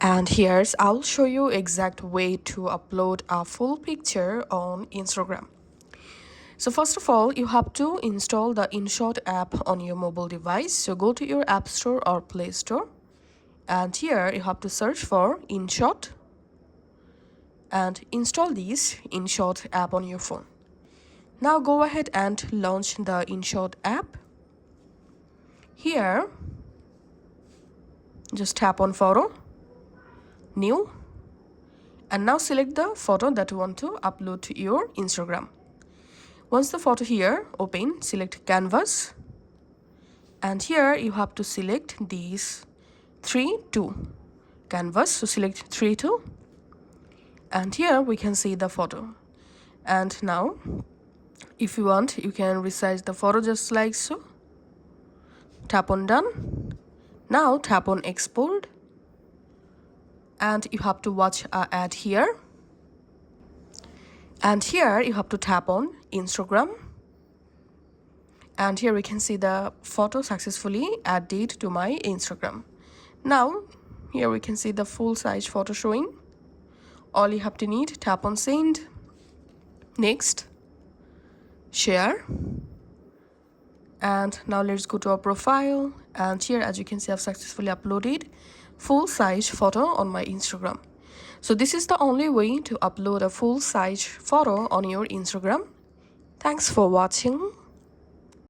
And here's I'll show you exact way to upload a full picture on Instagram. So first of all, you have to install the InShot app on your mobile device. So go to your App Store or Play Store, and here you have to search for InShot and install this InShot app on your phone. Now go ahead and launch the InShot app. Here, just tap on photo, new, and now select the photo that you want to upload to your Instagram. Once the photo here open, select canvas, and here you have to select these 3:2 canvas. So select 3:2, and here we can see the photo. And now if you want, you can resize the photo just like so. Tap on done. Now tap on export, and you have to watch an ad here. And here you have to tap on Instagram. And here we can see the photo successfully added to my Instagram. Now here we can see the full size photo showing. All you have to need, tap on send, next, share. And now let's go to our profile, and here as you can see I've successfully uploaded full size photo on my Instagram. So this is the only way to upload a full size photo on your Instagram. Thanks for watching.